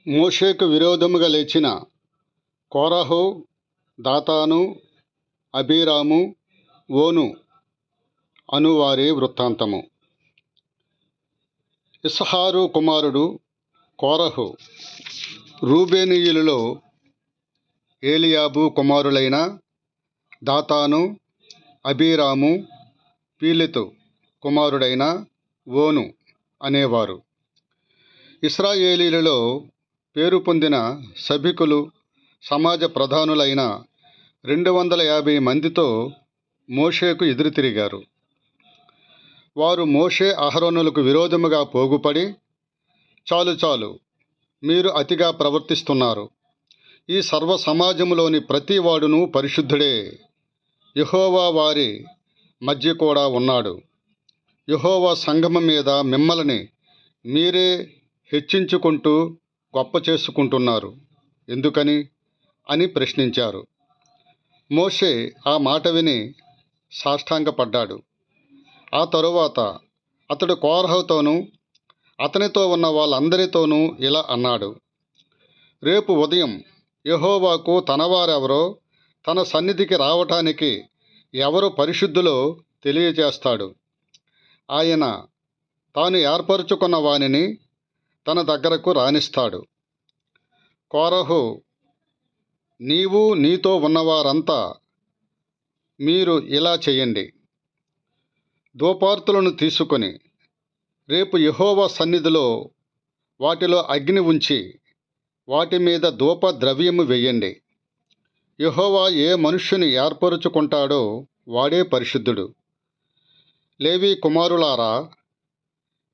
మోషేకు విరోధముగా లేచిన కోరహు, దాతాను, అబీరాము, ఓను అనువారి వృత్తాంతము. ఇస్హారు కుమారుడు కోరహు రూబేనీయులలో ఏలియాబు కుమారులైన దాతాను, అబీరాము, పీలెతు కుమారుడైన ఓను అనేవారు. ఇశ్రాయేలీలలో పేరు పొందిన సభికులు, సమాజ ప్రధానులైన 250 మందితో మోషేకు ఎదురు తిరిగారు. వారు మోషే అహరోనులకు విరోధముగా పోగుపడి, చాలు మీరు అతిగా ప్రవర్తిస్తున్నారు. ఈ సర్వ సమాజములోని ప్రతి వాడును పరిశుద్ధుడే. యెహోవా వారి మధ్య కూడా ఉన్నాడు. యెహోవా సంగమం మీద మిమ్మల్ని మీరే హెచ్చించుకుంటూ గొప్ప చేసుకుంటున్నారు ఎందుకని అని ప్రశ్నించారు. మోషే ఆ మాట విని సాష్టాంగపడ్డాడు. ఆ తరువాత అతడు కోరహుతోనూ అతనితో ఉన్న వాళ్ళందరితోనూ ఇలా అన్నాడు: రేపు ఉదయం యెహోవాకు తనవారెవరో తన సన్నిధికి రావటానికి ఎవరు పరిశుద్ధులో తెలియజేస్తాడు. ఆయన తాను ఏర్పరచుకున్న వానిని తన దగ్గరకు రానిస్తాడు. కోరహు, నీవు నీతో ఉన్నవారంతా మీరు ఇలా చేయండి. ధూపార్తులను తీసుకొని రేపు యెహోవా సన్నిధిలో వాటిలో అగ్ని ఉంచి వాటి మీద ధూప ద్రవ్యము వెయ్యండి. యెహోవా ఏ మనుష్యుని ఏర్పరుచుకుంటాడో వాడే పరిశుద్ధుడు. లేవీ కుమారులారా,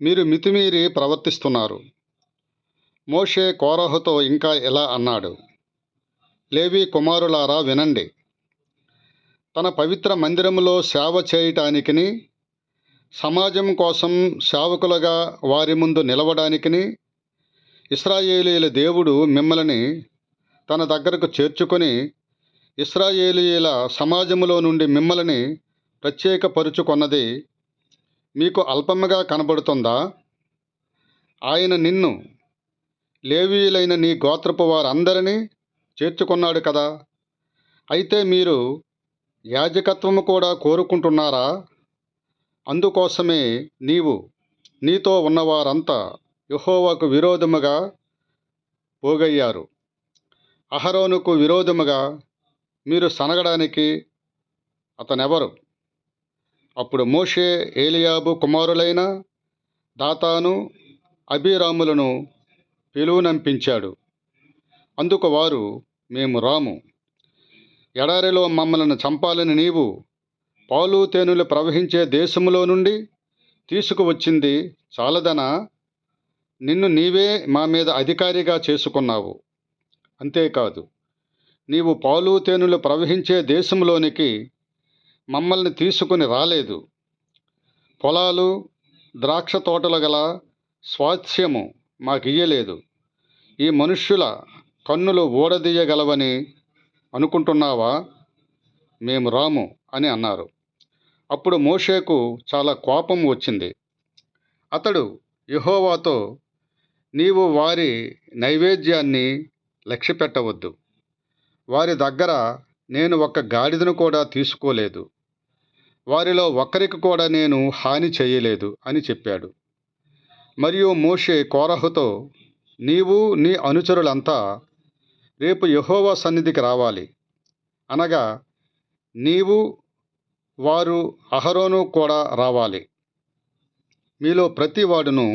మీరు మితిమీరి ప్రవర్తిస్తున్నారు. మోషే కోరహుతో ఇంకా ఇలా అన్నాడు: లేవీ కుమారులారా వినండి. తన పవిత్ర మందిరములో సేవ చేయటానికిని, సమాజం కోసం సేవకులుగా వారి ముందు నిలవడానికిని ఇశ్రాయేలీయుల దేవుడు మిమ్మల్ని తన దగ్గరకు చేర్చుకొని ఇశ్రాయేలీయుల సమాజములో నుండి మిమ్మల్ని ప్రత్యేకపరుచుకొన్నది మీకు అల్పముగా కనబడుతుందా? ఆయన నిన్ను, లేవీయులైన నీ గోత్రపు వారందరినీ చేర్చుకున్నాడు కదా. అయితే మీరు యాజకత్వము కూడా కోరుకుంటున్నారా? అందుకోసమే నీవు నీతో ఉన్నవారంతా యెహోవాకు విరోధముగా పోగయ్యారు. అహరోనుకు విరోధముగా మీరు సనగడానికి అతనెవరు? అప్పుడు మోషే ఏలియాబు కుమారులైన దాతాను, అబీరాములను పిలువనంపించాడు. అందుకు వారు, మేము రాము. ఎడారిలో మమ్మల్ని చంపాలని నీవు పాలు తేనెలు ప్రవహించే దేశములో నుండి తీసుకువచ్చింది చాలదనా? నిన్ను నీవే మా మీద అధికారిగా చేసుకున్నావు. అంతేకాదు, నీవు పాలు తేనెలు ప్రవహించే దేశంలోనికి మమ్మల్ని తీసుకుని రాలేదు. పొలాలు, ద్రాక్ష తోటలు గల స్వాస్థ్యము మాకియ్యలేదు. ఈ మనుష్యుల కన్నులు ఊడదీయగలవని అనుకుంటున్నావా? మేము రాము అని అన్నారు. అప్పుడు మోషేకు చాలా కోపం వచ్చింది. అతడు యెహోవాతో, నీవు వారి నైవేద్యాన్ని లక్ష్యపెట్టవద్దు. వారి దగ్గర నేను ఒక్క గాడిదను కూడా తీసుకోలేదు. వారిలో ఒక్కరికి కూడా నేను హాని చేయలేదు అని చెప్పాడు. మరియు మోషే కోరహుతో, నీవు నీ అనుచరులంతా రేపు యెహోవా సన్నిధికి రావాలి. అనగా నీవు, వారు, అహరోను కూడా రావాలి. మీలో ప్రతివాడును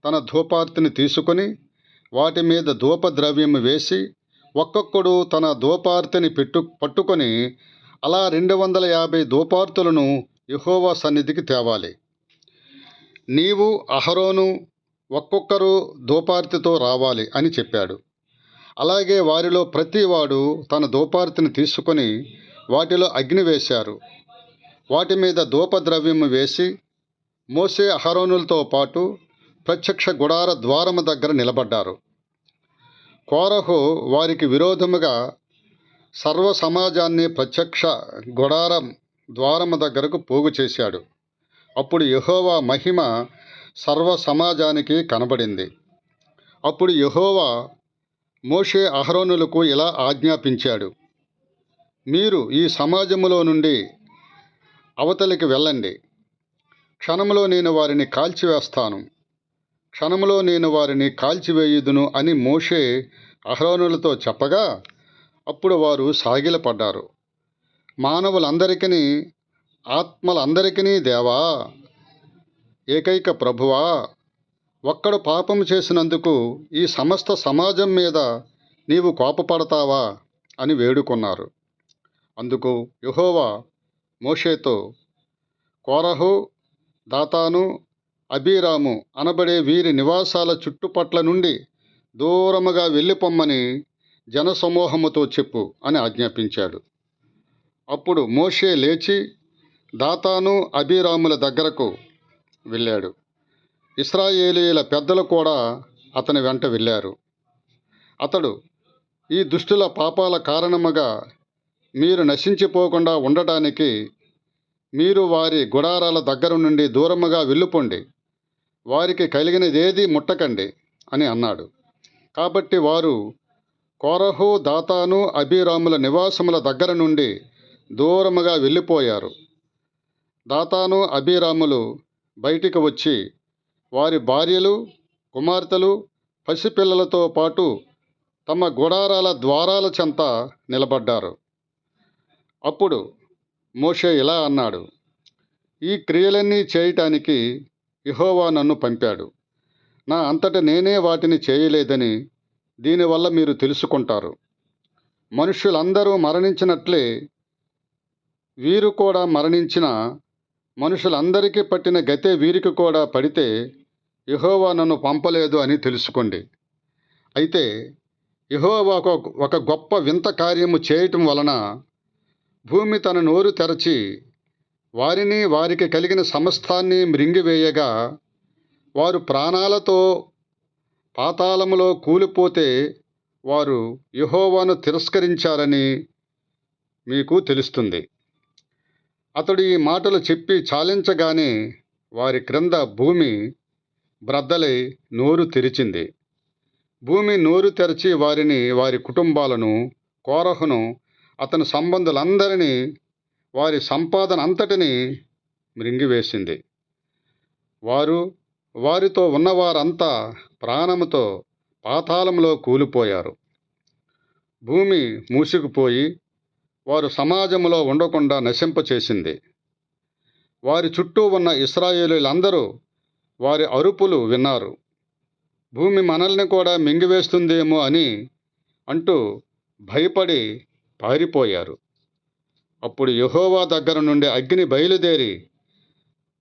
తన ధూపార్తిని తీసుకొని వాటి మీద ధూపద్రవ్యము వేసి ఒక్కొక్కడు తన ధూపార్తిని పట్టుకొని అలా 250 ధూపార్తులను యెహోవా సన్నిధికి తేవాలి. నీవు, అహరోను ఒక్కొక్కరు ధూపార్తితో రావాలి అని చెప్పాడు. అలాగే వారిలో ప్రతివాడు తన ధూపార్తిని తీసుకొని వాటిలో అగ్ని వేశారు. వాటి మీద ధూపద్రవ్యము వేసి మోషే అహరోనులతో పాటు ప్రత్యక్ష గుడార ద్వారము దగ్గర నిలబడ్డారు. కోరహు వారికి విరోధముగా సర్వ సమాజాన్ని ప్రత్యక్ష గుడార ద్వారము దగ్గరకు పోగు చేశాడు. అప్పుడు యెహోవా మహిమ సర్వ సమాజానికి కనబడింది. అప్పుడు యెహోవా మోషే అహరోనులకు ఇలా ఆజ్ఞాపించాడు, మీరు ఈ సమాజములో నుండి అవతలికి వెళ్ళండి. క్షణంలో నేను వారిని కాల్చివేస్తాను, క్షణంలో నేను వారిని కాల్చివేయుదును అని మోషే అహరోనులతో చెప్పగా, అప్పుడు వారు సాగిలపడ్డారు. మానవులందరికీ, ఆత్మలందరికీ దేవా, ఏకైక ప్రభువా, ఒక్కడు పాపము చేసినందుకు ఈ సమస్త సమాజం మీద నీవు కోపపడతావా అని వేడుకొన్నారు. అందుకు యెహోవా మోషేతో, కోరహు, దాతాను, అబీరాము అనబడే వీరి నివాసాల చుట్టుపట్ల నుండి దూరముగా వెళ్ళిపొమ్మని జనసమూహముతో చెప్పు అని ఆజ్ఞాపించాడు. అప్పుడు మోషే లేచి దాతాను, అబీరాముల దగ్గరకు వెళ్ళాడు. ఇశ్రాయేలీయుల పెద్దలు కూడా అతని వెంట వెళ్ళారు. అతడు, ఈ దుష్టుల పాపాల కారణముగా మీరు నశించిపోకుండా ఉండటానికి మీరు వారి గుడారాల దగ్గర నుండి దూరముగా వెళ్ళిపోండి, వారికి కలిగినదేదీ ముట్టకండి అని అన్నాడు. కాబట్టి వారు కోరహు, దాతాను, అబీరాముల నివాసముల దగ్గర నుండి దూరముగా వెళ్ళిపోయారు. దాతాను, అబీరాములు బయటికి వచ్చి వారి భార్యలు, కుమార్తెలు, పసిపిల్లలతో పాటు తమ గుడారాల ద్వారాల చెంత నిలబడ్డారు. అప్పుడు మోషే ఇలా అన్నాడు, ఈ క్రియలన్నీ చేయటానికి యెహోవా నన్ను పంపాడు. నా అంతట నేనే వాటిని చేయలేదని దీనివల్ల మీరు తెలుసుకుంటారు. మనుష్యులందరూ మరణించినట్లే వీరు కూడా మరణించిన మనుషులందరికీ పట్టిన గతే వీరికి కూడా పడితే యెహోవా నన్ను పంపలేదు అని తెలుసుకోండి. అయితే యెహోవా ఒక గొప్ప వింత కార్యము చేయటం వలన భూమి తన నోరు తెరచి వారిని, వారికి కలిగిన సమస్తాన్ని మృంగివేయగా, వారు ప్రాణాలతో పాతాళములో కూలిపోతే వారు యెహోవాను తిరస్కరించారని మీకు తెలుస్తుంది. అతడు ఈ మాటలు చెప్పి చాలించగానే వారి క్రింద భూమి బ్రద్దలై నోరు తెరిచింది. భూమి నోరు తెరచి వారిని, వారి కుటుంబాలను, కోరహును, అతని సంబంధులందరినీ, వారి సంపాదన అంతటినీ మృంగివేసింది. వారు, వారితో ఉన్నవారంతా ప్రాణముతో పాతాళంలో కూలిపోయారు. భూమి మూసుకుపోయి వారు సమాజంలో ఉండకుండా నశింపచేసింది. వారి చుట్టూ ఉన్న ఇశ్రాయేలీయులందరూ వారి అరుపులు విన్నారు. భూమి మనల్ని కూడా మింగివేస్తుందేమో అని అంటూ భయపడి పారిపోయారు. అప్పుడు యెహోవా దగ్గర నుండి అగ్ని బయలుదేరి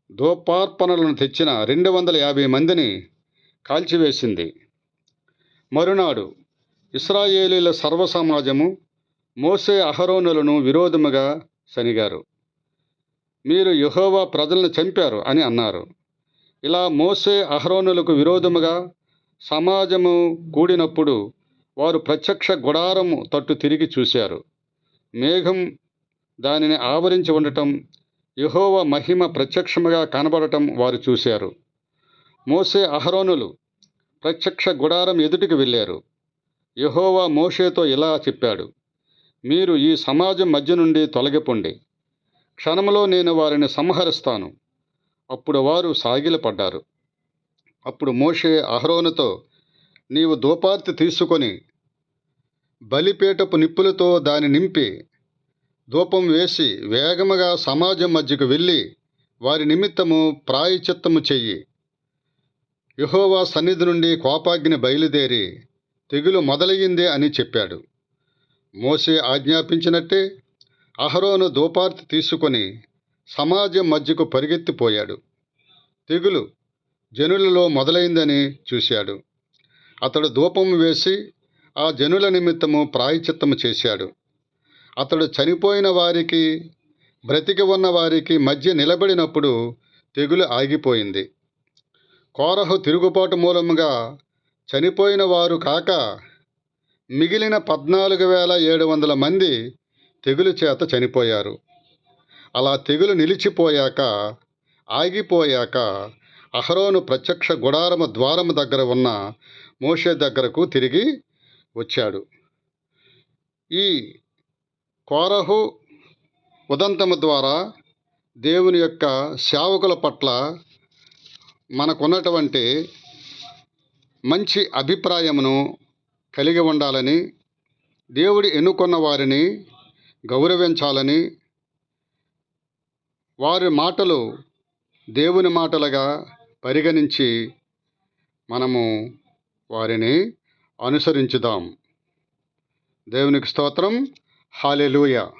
ధూపార్పణలను తెచ్చిన 250 మందిని కాల్చివేసింది. మరునాడు ఇశ్రాయేలీయుల సర్వసమాజము మోషే అహరోనులను విరోధముగా సనిగారు. మీరు యెహోవా ప్రజలను చంపారు అని అన్నారు. ఇలా మోషే అహరోనులకు విరోధముగా సమాజము కూడినప్పుడు వారు ప్రత్యక్ష గుడారము తట్టు తిరిగి చూశారు. మేఘం దానిని ఆవరించి ఉండటం, యెహోవా మహిమ ప్రత్యక్షముగా కనబడటం వారు చూశారు. మోషే అహరోనులు ప్రత్యక్ష గుడారం ఎదుటికి వెళ్ళారు. యెహోవా మోషేతో ఇలా చెప్పాడు, మీరు ఈ సమాజం మధ్య నుండి తొలగిపోండి, క్షణంలో నేను వారిని సంహరిస్తాను. అప్పుడు వారు సాగిలపడ్డారు. అప్పుడు మోషే అహరోనుతో, నీవు ధూపార్తి తీసుకొని బలిపీఠపు నిప్పులతో దాని నింపి ధూపం వేసి వేగముగా సమాజం మధ్యకు వెళ్ళి వారి నిమిత్తము ప్రాయశ్చిత్తము చెయ్యి. యెహోవా సన్నిధి నుండి కోపాగ్ని బయలుదేరి తెగులు మొదలయ్యిందే అని చెప్పాడు. మోషే ఆజ్ఞాపించినట్టే అహరోను ధూపార్తి తీసుకొని సమాజం మధ్యకు పరిగెత్తిపోయాడు. తెగులు జనులలో మొదలైందని చూశాడు. అతడు ధూపం వేసి ఆ జనుల నిమిత్తము ప్రాయశ్చిత్తము చేశాడు. అతడు చనిపోయిన వారికి, బ్రతికి ఉన్న వారికి మధ్య నిలబడినప్పుడు తెగులు ఆగిపోయింది. కోరహు తిరుగుబాటు మూలముగా చనిపోయిన వారు కాక మిగిలిన 14,700 మంది తెగులు చేత చనిపోయారు. అలా తెగులు నిలిచిపోయాక, ఆగిపోయాక అహరోను ప్రత్యక్ష గుడారము ద్వారము దగ్గర ఉన్న మోషే దగ్గరకు తిరిగి వచ్చాడు. ఈ కోరహు ఉదంతము ద్వారా దేవుని యొక్క సేవకుల పట్ల మనకున్నటువంటి మంచి అభిప్రాయమును కలిగి ఉండాలని, దేవుడు ఎన్నుకున్న వారిని గౌరవించాలని, వారి మాటలు దేవుని మాటలుగా పరిగణించి మనము వారిని అనుసరించుదాం. దేవునికి స్తోత్రం. హల్లెలూయా.